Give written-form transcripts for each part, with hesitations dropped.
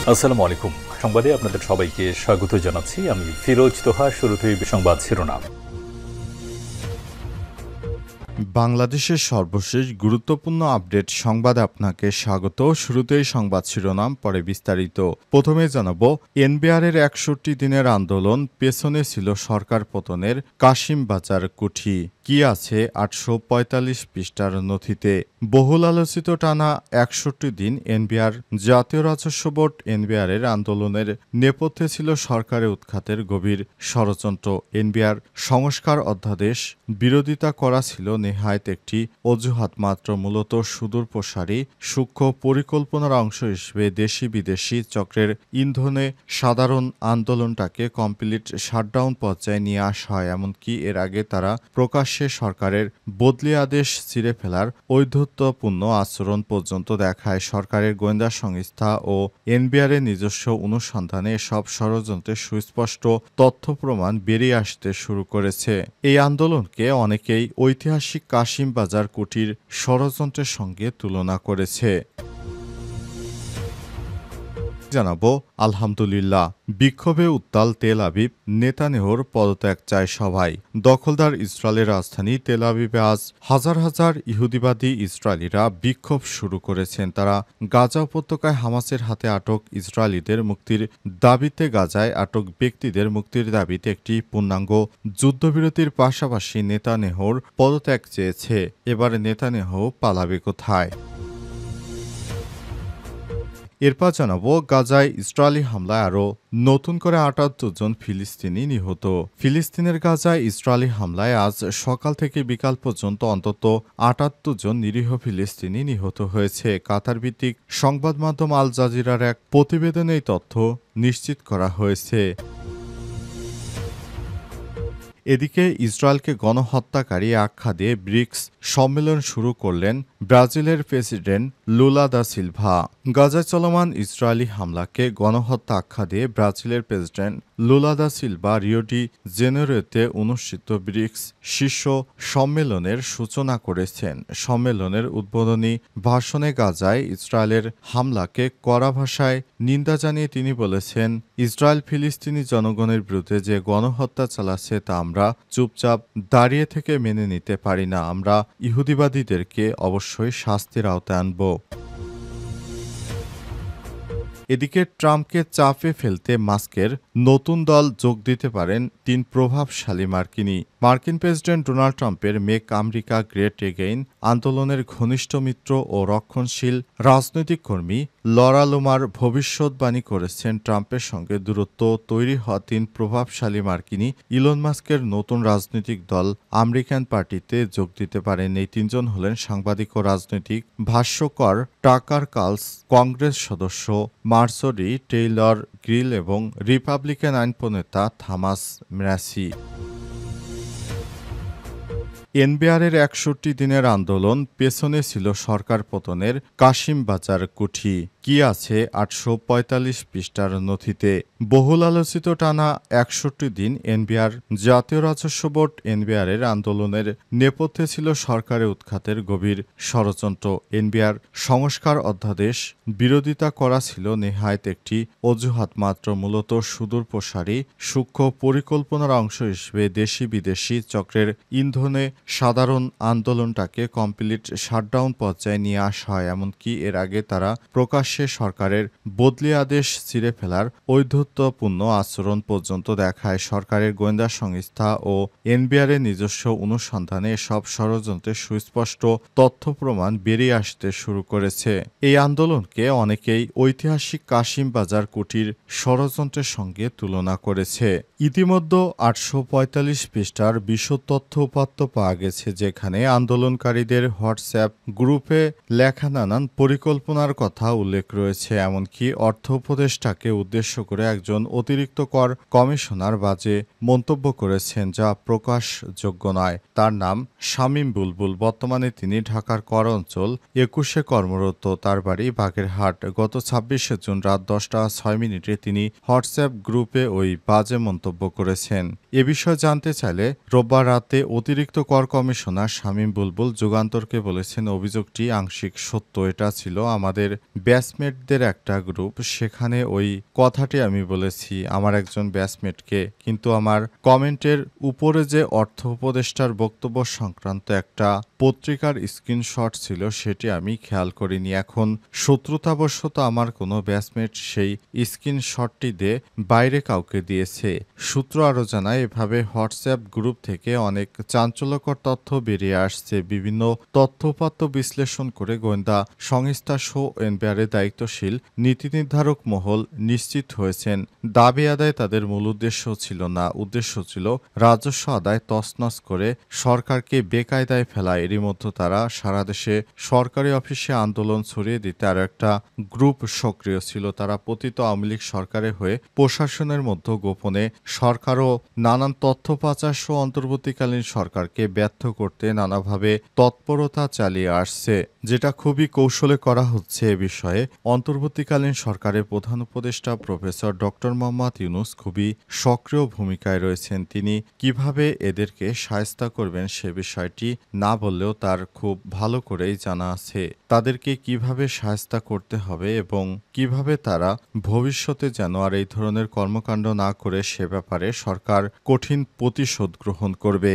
আসসালামু আলাইকুম। সংবাদে আপনাদের সবাইকে স্বাগত জানাচ্ছি। আমি ফিরোজ তোহা। শুরুতেই সংবাদ শিরোনাম। বাংলাদেশের সর্বশেষ গুরুত্বপূর্ণ আপডেট সংবাদে আপনাকে স্বাগত। শুরুতেই সংবাদ শিরোনাম, পরে বিস্তারিত। প্রথমে জানাবো, এনবিআরের ৬১ দিনের আন্দোলন, পেছনে ছিল সরকার পতনের কাশিমবাজার কুঠি। কি আছে ৮৪৫ পৃষ্ঠার নথিতে? বহুল আলোচিত টানা ৬১ দিন এনবিআর, জাতীয় রাজস্ব বোর্ড এনবিআরের আন্দোলনের নেপথ্যে ছিল সরকারের উৎখাতের গভীর ষড়যন্ত্র। এনবিআর সংস্কার অধ্যাদেশ বিরোধিতা করা ছিল নেহায়েত একটি অজুহাত মাত্র। মূলত সুদূরপ্রসারী সূক্ষ্ম পরিকল্পনার অংশ হিসেবে দেশি বিদেশি চক্রের ইন্ধনে সাধারণ আন্দোলনটাকে কমপ্লিট শাটডাউন পর্যায়ে নিয়ে আসা হয়। এমনকি এর আগে তারা প্রকাশ্যে সরকারের বদলি আদেশ ছিঁড়ে ফেলার ঔদ্ধত্যপূর্ণ আচরণ পর্যন্ত দেখায়। সরকারের গোয়েন্দা সংস্থা ও এনবিআরের নিজস্ব অনুসন্ধানে সব ষড়যন্ত্রের সুস্পষ্ট তথ্য প্রমাণ বেরিয়ে আসতে শুরু করেছে। এই আন্দোলনকে অনেকেই ঐতিহাসিক কাশিমবাজার কুঠির ষড়যন্ত্রের সঙ্গে তুলনা করেছে। জানাবো, আলহামদুলিল্লাহ। বিক্ষোভে উত্তাল তেল আবিব, নেতানিয়াহুর পদত্যাগ চায় সবাই। দখলদার ইসরায়েলের রাজধানী তেল আবিবে আজ হাজার হাজার ইহুদিবাদী ইসরায়েলিরা বিক্ষোভ শুরু করেছেন। তারা গাজা উপত্যকায় হামাসের হাতে আটক ইসরায়েলিদের মুক্তির দাবিতে, গাজায় আটক ব্যক্তিদের মুক্তির দাবিতে একটি পূর্ণাঙ্গ যুদ্ধবিরতির পাশাপাশি নেতানিয়াহুর পদত্যাগ চেয়েছে। এবার নেতানিয়াহু পালাবে কোথায়? এরপর জানাবো, গাজায় ইসরায়েলি হামলায় আরও নতুন করে ৭৮ জন ফিলিস্তিনি নিহত। ফিলিস্তিনের গাজায় ইসরায়েলি হামলায় আজ সকাল থেকে বিকাল পর্যন্ত অন্তত ৭৮ জন নিরীহ ফিলিস্তিনি নিহত হয়েছে। কাতার ভিত্তিক সংবাদ মাধ্যম আল জাজিরার এক প্রতিবেদনে এই তথ্য নিশ্চিত করা হয়েছে। এদিকে ইসরায়েলকে গণহত্যাকারী আখ্যা দিয়ে ব্রিক্স সম্মেলন শুরু করলেন ব্রাজিলের প্রেসিডেন্ট লুলা দা সিলভা। গাজায় চলমান ইসরায়েলি হামলাকে গণহত্যা আখ্যা দিয়ে ব্রাজিলের president Lula da Silva Rio de জেনেরোতে অনুষ্ঠিত ব্রিক্স শীর্ষ সম্মেলনের সূচনা করেছেন। সম্মেলনের উদ্বোধনী ভাষণে গাজায় ইসরায়েলের হামলাকে কড়া ভাষায় নিন্দা জানিয়ে তিনি বলেছেন, ইসরায়েল ফিলিস্তিনি জনগণের বিরুদ্ধে যে গণহত্যা চালাচ্ছে তা আমরা চুপচাপ দাঁড়িয়ে থেকে মেনে নিতে পারি না। আমরা ইহুদিবাদীদেরকে অবশ্যই শাস্তির আওতায় আনব। এদিকে ট্রাম্পকে চাপে ফেলতে মাস্কের নতুন দল যোগ দিতে পারেন ৩ প্রভাবশালী মার্কিনী। মার্কিন প্রেসিডেন্ট ডোনাল্ড ট্রাম্পের মেক আমেরিকা গ্রেট এগেইন আন্দোলনের ঘনিষ্ঠ মিত্র ও রক্ষণশীল রাজনৈতিক কর্মী লরা লোমার ভবিষ্যদ্বাণী করেছেন, ট্রাম্পের সঙ্গে দূরত্ব তৈরি হওয়া ৩ প্রভাবশালী মার্কিনী ইলন মাস্কের নতুন রাজনৈতিক দল আমেরিকান পার্টিতে যোগ দিতে পারেন। এই ৩ জন হলেন সাংবাদিক ও রাজনৈতিক ভাষ্যকার টাকার কার্লস, কংগ্রেস সদস্য মার্জরি টেইলর গ্রিল এবং রিপাবলিকান আইন প্রণেতা থমাস ম্যাসি। এনবিআরের ৬১ দিনের আন্দোলন, পেছনে ছিল সরকার পতনের কাশিমবাজার কুঠি। কি আছে ৮৪৫ পৃষ্ঠার নথিতে? বহুল আলোচিত টানা ৬১ দিন এনবিআর, জাতীয় রাজস্ব বোর্ড এনবিআরের আন্দোলনের নেপথ্যে ছিল সরকারের উৎখাতের গভীর ষড়যন্ত্র। এনবিআর সংস্কার অধ্যাদেশ বিরোধিতা করা ছিল নেহায়েত একটি অজুহাত মাত্র। মূলত সুদূরপ্রসারী সূক্ষ্ম পরিকল্পনার অংশ হিসেবে দেশি বিদেশি চক্রের ইন্ধনে সাধারণ আন্দোলনটাকে কমপ্লিট শাটডাউন পর্যায়ে নিয়ে আসা হয়। এমনকি এর আগে তারা প্রকাশ্যে সরকারের বদলি আদেশ ছিঁড়ে ফেলার ঔদ্ধত্যপূর্ণ আচরণ পর্যন্ত দেখায়। সরকারের গোয়েন্দা সংস্থা ও এনবিআরের নিজস্ব অনুসন্ধানে সব ষড়যন্ত্রের সুস্পষ্ট তথ্য প্রমাণ বেরিয়ে আসতে শুরু করেছে। এই আন্দোলনকে অনেকেই ঐতিহাসিক কাশিমবাজার কুঠির ষড়যন্ত্রের সঙ্গে তুলনা করেছে। ইতিমধ্যে ৮৪৫ পৃষ্ঠার বিশদ তথ্য উপাত্ত পাওয়া গেছে, যেখানে আন্দোলনকারীদের হোয়াটসঅ্যাপ গ্রুপে লেখা নানান পরিকল্পনার কথা উল্লেখ রয়েছে। এমনকি অর্থ উপদেষ্টাকে উদ্দেশ্য করে একজন অতিরিক্ত কর কমিশনার বাজে মন্তব্য করেছেন, যা প্রকাশযোগ্য নয়। তার নাম শামীম বুলবুল। বর্তমানে তিনি ঢাকার কর অঞ্চল ২১-এ কর্মরত। তার বাড়ি বাগেরহাট। গত ২৬শে জুন রাত ১০টা ৬ মিনিটে তিনি হোয়াটসঅ্যাপ গ্রুপে ওই বাজে মন্তব্য করেছেন। এ বিষয়ে জানতে চাইলে রোববার রাতে অতিরিক্ত কর কমিশনার শামীম বুলবুল যুগান্তরকে বলেছেন, অভিযোগটি আংশিক সত্য। এটা ছিল আমাদের ব্যাচ ব্যাচমেটদের একটা গ্রুপ, সেখানে ওই কথাটি আমি বলেছি আমার একজন ব্যাচমেটকে, কিন্তু আমার কমেন্টের উপরে যে অর্থ উপদেষ্টার বক্তব্য সংক্রান্ত একটা পত্রিকার স্ক্রিনশট ছিল সেটি আমি খেয়াল করিনি। এখন শত্রুতাবশত আমার কোনো ব্যাচমেট সেই স্ক্রিনশটটি দিয়ে বাইরে কাউকে দিয়েছে। সূত্র আরও জানায়, এভাবে হোয়াটসঅ্যাপ গ্রুপ থেকে অনেক চাঞ্চল্যকর তথ্য বেরিয়ে আসছে। বিভিন্ন তথ্যোপাত্য বিশ্লেষণ করে গোয়েন্দা সংস্থা সহ এনবিআরের দায়িত্বশীল নীতি নির্ধারক মহল নিশ্চিত হয়েছেন, দাবি আদায় তাদের মূল উদ্দেশ্য ছিল না। উদ্দেশ্য ছিল রাজস্ব আদায় তছনছ করে সরকারকে বেকায়দায় ফেলা। এরই মধ্যে তারা সারা দেশে সরকারি অফিসে আন্দোলন ছড়িয়ে দিতে আরও একটা গ্রুপ সক্রিয় ছিল। তারা পতিত আওয়ামী লীগ সরকারের হয়ে প্রশাসনের মধ্যে গোপনে সরকারও নানান তথ্য পাচার সহ অন্তর্বর্তীকালীন সরকারকে ব্যর্থ করতে নানাভাবে তৎপরতা চালিয়ে আসছে, যেটা খুবই কৌশলে করা হচ্ছে। এ বিষয়ে অন্তর্বর্তীকালীন সরকারের প্রধান উপদেষ্টা প্রফেসর ডক্টর মোহাম্মদ ইউনূস খুবই সক্রিয় ভূমিকায় রয়েছেন। তিনি কিভাবে এদেরকে শায়েস্তা করবেন সে বিষয়টি না বললেও তার খুব ভালো করেই জানা আছে। তাদেরকে কিভাবে শায়েস্তা করতে হবে এবং কিভাবে তারা ভবিষ্যতে যেন আর এই ধরনের কর্মকাণ্ড না করে সে ব্যাপারে সরকার কঠিন প্রতিশোধ গ্রহণ করবে।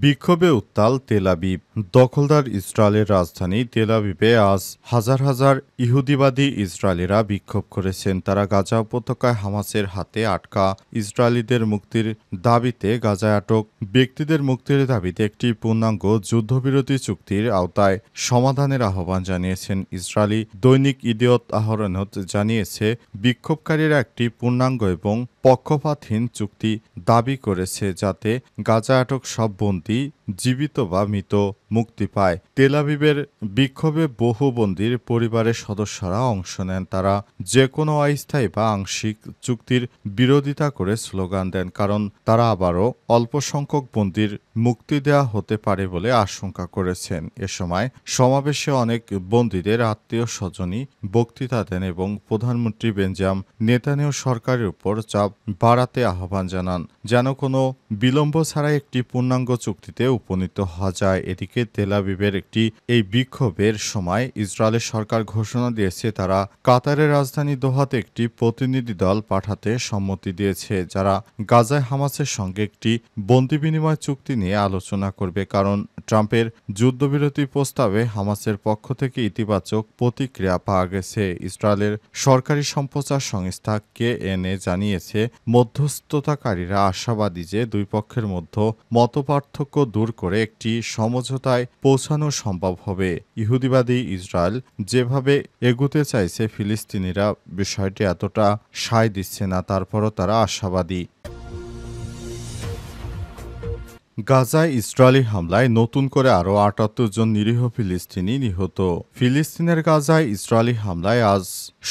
বিক্ষোভে উত্তাল তেল আবিব। দখলদার ইসরায়েলের রাজধানী তেল আবিবে আজ হাজার হাজার ইহুদিবাদী ইসরায়েলিরা বিক্ষোভ করেছেন। তারা গাজা উপত্যকায় হামাসের হাতে আটকা ইসরায়েলিদের মুক্তির দাবিতে, গাজায় আটক ব্যক্তিদের মুক্তির দাবিতে একটি পূর্ণাঙ্গ যুদ্ধবিরতি চুক্তির আওতায় সমাধানের আহ্বান জানিয়েছেন। ইসরায়েলি দৈনিক ইদিয়ত আহরনত জানিয়েছে, বিক্ষোভকারীরা একটি পূর্ণাঙ্গ এবং পক্ষপাতহীন চুক্তি দাবি করেছে, যাতে গাজা আটক সব বন্দী জীবিত বা মৃত মুক্তি পায়। তেল আবিবের বিক্ষোভে বহু বন্দীর পরিবারের সদস্যরা অংশ নেন। তারা যে কোনো অস্থায়ী বা আংশিক চুক্তির বিরোধিতা করে স্লোগান দেন, কারণ তারা আবারও অল্প সংখ্যক বন্দীর মুক্তি দেওয়া হতে পারে বলে আশঙ্কা করেছেন। এ সময় সমাবেশে অনেক বন্দীদের আত্মীয় স্বজনই বক্তৃতা দেন এবং প্রধানমন্ত্রী বেঞ্জাম নেতানিয়াহু সরকারের উপর চাপ বাড়াতে আহ্বান জানান, যেন কোনো বিলম্ব ছাড়াই একটি পূর্ণাঙ্গ চুক্তিতে উপনীত হওয়া যায়। এদিকে তেল আবিবের এই বিক্ষোভের সময় ইসরায়েলের সরকার ঘোষণা দিয়েছে, তারা কাতারের রাজধানী দোহাতে একটি প্রতিনিধি দল পাঠাতে সম্মতি দিয়েছে, যারা গাজায় হামাসের সঙ্গে একটি বন্দি বিনিময় চুক্তি নিয়ে আলোচনা করবে। কারণ ট্রাম্পের যুদ্ধবিরতি প্রস্তাবে হামাসের পক্ষ থেকে ইতিবাচক প্রতিক্রিয়া পাওয়া গেছে। ইসরায়েলের সরকারি সম্প্রচার সংস্থা কেএনএ জানিয়েছে, মধ্যস্থতাকারীরা আশাবাদী যে দুই পক্ষের মধ্যে মতপার্থক্য দূর করে একটি সমঝোতায় পৌঁছানো সম্ভব হবে। ইহুদিবাদী ইসরায়েল যেভাবে এগুতে চাইছে, ফিলিস্তিনিরা বিষয়টি এতটা সায় দিচ্ছে না, তারপরও তারা আশাবাদী। গাজায় ইসরায়েলি হামলায় নতুন করে আরও ৭৮ জন নিরীহ ফিলিস্তিনি নিহত। ফিলিস্তিনের গাজায় ইসরায়েলি হামলায় আজ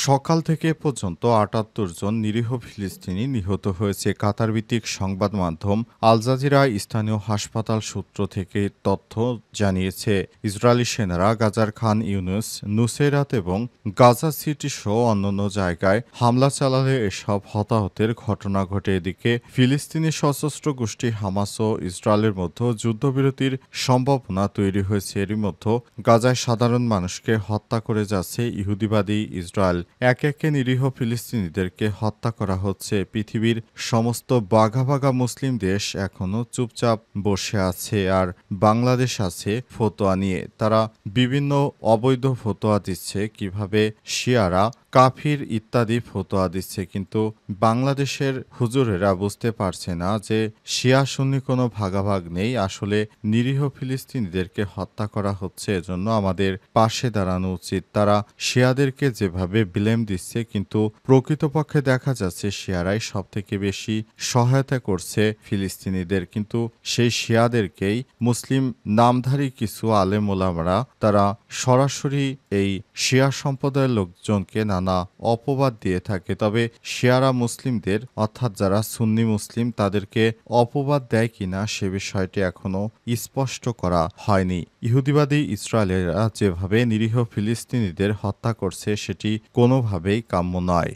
সকাল থেকে পর্যন্ত ৭৮ জন নিরীহ ফিলিস্তিনি নিহত হয়েছে। কাতার ভিত্তিক সংবাদ মাধ্যম আল জাজিরা স্থানীয় হাসপাতাল সূত্র থেকে তথ্য জানিয়েছে। ইসরায়েলি সেনারা গাজার খান ইউনুস, নুসেরাত এবং গাজা সিটি সহ অন্যান্য জায়গায় হামলা চালালে এসব হতাহতের ঘটনা ঘটে। এদিকে ফিলিস্তিনি সশস্ত্র গোষ্ঠী হামাস ও ইসরায়েলের মধ্যে যুদ্ধবিরতির সম্ভাবনা তৈরি হয়েছে। এরই মধ্যে গাজায় সাধারণ মানুষকে হত্যা করে যাচ্ছে ইহুদিবাদী ইসরায়েল। একে একে নিরীহ ফিলিস্তিনিদেরকে হত্যা করা হচ্ছে। পৃথিবীর সমস্ত বাঘা বাঘা মুসলিম দেশ এখনো চুপচাপ বসে আছে, আর বাংলাদেশ আছে ফতোয়া নিয়ে। তারা বিভিন্ন অবৈধ ফতোয়া দিচ্ছে, কিভাবে শিয়ারা কাফির ইত্যাদি ফতোয়া দিচ্ছে, কিন্তু বাংলাদেশের হুজুরেরা বুঝতে পারছে না যে শিয়া সুন্নি কোনো ভাগাভাগ নেই। আসলে নিরীহ ফিলিস্তিনিদেরকে হত্যা করা হচ্ছে, এজন্য আমাদের পাশে দাঁড়ানো উচিত। তারা শিয়াদেরকে যেভাবে ব্লেম দিচ্ছে, কিন্তু প্রকৃতপক্ষে দেখা যাচ্ছে শিয়ারাই সব থেকে বেশি সহায়তা করছে ফিলিস্তিনিদের। কিন্তু সেই শিয়াদেরকেই মুসলিম নামধারী কিছু আলেম ওলামারা তারা সরাসরি এই শিয়া সম্প্রদায়ের লোকজনকে নানা অপবাদ দিয়ে থাকে। তবে শিয়ারা মুসলিমদের, অর্থাৎ যারা সুন্নি মুসলিম, তাদেরকে অপবাদ দেয় কিনা সে বিষয়টি এখনো স্পষ্ট করা হয়নি। ইহুদিবাদী ইসরায়েলেরা যেভাবে নিরীহ ফিলিস্তিনিদের হত্যা করছে, সেটি কোনোভাবেই কাম্য নয়।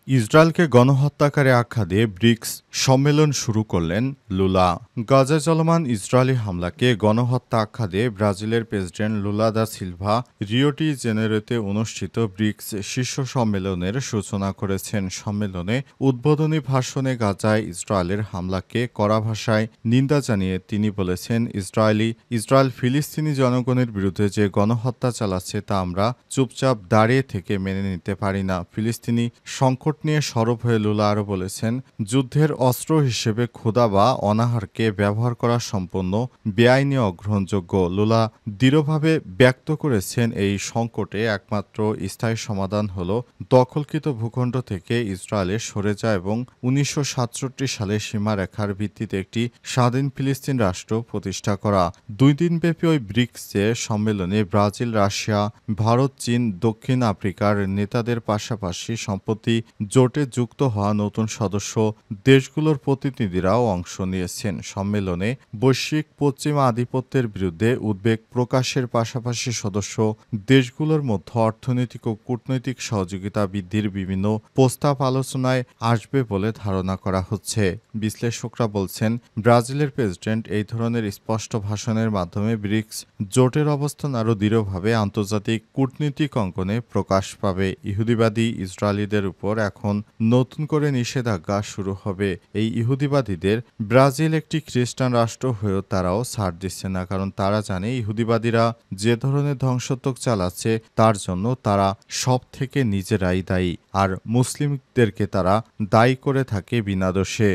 ইসরায়েলকে গণহত্যাকারী আখ্যা দিয়ে ব্রিক্স সম্মেলন শুরু করলেন লুলা। গাজায় চলমান ইসরায়েলি হামলাকে গণহত্যা আখ্যা দিয়ে ব্রাজিলের president Lula da Silva Rio de জেনেরোতে অনুষ্ঠিত ব্রিক্স শীর্ষ সম্মেলনের সূচনা করেছেন। সম্মেলনে উদ্বোধনী ভাষণে গাজায় ইসরায়েলের হামলাকে কড়া ভাষায় নিন্দা জানিয়ে তিনি বলেছেন, ইসরায়েল ফিলিস্তিনি জনগণের বিরুদ্ধে যে গণহত্যা চালাচ্ছে তা আমরা চুপচাপ দাঁড়িয়ে থেকে মেনে নিতে পারি না। ফিলিস্তিনি সংকট নিয়ে সরব হয়ে লুলা আরও বলেছেন, যুদ্ধের অস্ত্র হিসেবে ক্ষুধা বা অনাহারকে ব্যবহার করা সম্পূর্ণ বেআইনি অগ্রহণযোগ্য। লুলা দৃঢ়ভাবে ব্যক্ত করেছেন, এই সংকটে একমাত্র স্থায়ী সমাধান হল দখলকৃত ভূখণ্ড থেকে ইসরায়েলের সরে যাওয়া এবং 1967 সালে সীমারেখার ভিত্তিতে একটি স্বাধীন ফিলিস্তিন রাষ্ট্র প্রতিষ্ঠা করা। 2 দিনব্যাপী ওই ব্রিক্সে সম্মেলনে ব্রাজিল, রাশিয়া, ভারত, চীন, দক্ষিণ আফ্রিকার নেতাদের পাশাপাশি সম্প্রতি জোটে যুক্ত হওয়া নতুন সদস্য দেশগুলোর প্রতিনিধিরাও অংশ নিয়েছেন। সম্মেলনে বৈশ্বিক পশ্চিমা আধিপত্যের বিরুদ্ধে উদ্বেগ প্রকাশের পাশাপাশি সদস্য দেশগুলোর মধ্যে অর্থনৈতিক ও কূটনৈতিক সহযোগিতা বৃদ্ধির বিভিন্ন প্রস্তাব আলোচনায় আসবে বলে ধারণা করা হচ্ছে। বিশ্লেষকরা বলছেন, ব্রাজিলের প্রেসিডেন্ট এই ধরনের স্পষ্ট ভাষণের মাধ্যমে ব্রিক্স জোটের অবস্থান আরও দৃঢ়ভাবে আন্তর্জাতিক কূটনীতিক অঙ্গনে প্রকাশ পাবে। ইহুদিবাদী ইসরায়েলিদের উপর এখন নতুন করে নিষেধাজ্ঞা শুরু হবে। এই ইহুদিবাদীদের ব্রাজিল একটি খ্রিস্টান রাষ্ট্র হয়েও তারাও ছাড় দিচ্ছে না, কারণ তারা জানে ইহুদিবাদীরা যে ধরনের ধ্বংসাত্মক চালাচ্ছে তার জন্য তারা সব থেকে নিজেরাই দায়ী, আর মুসলিমদেরকে তারা দায়ী করে থাকে বিনা দোষে।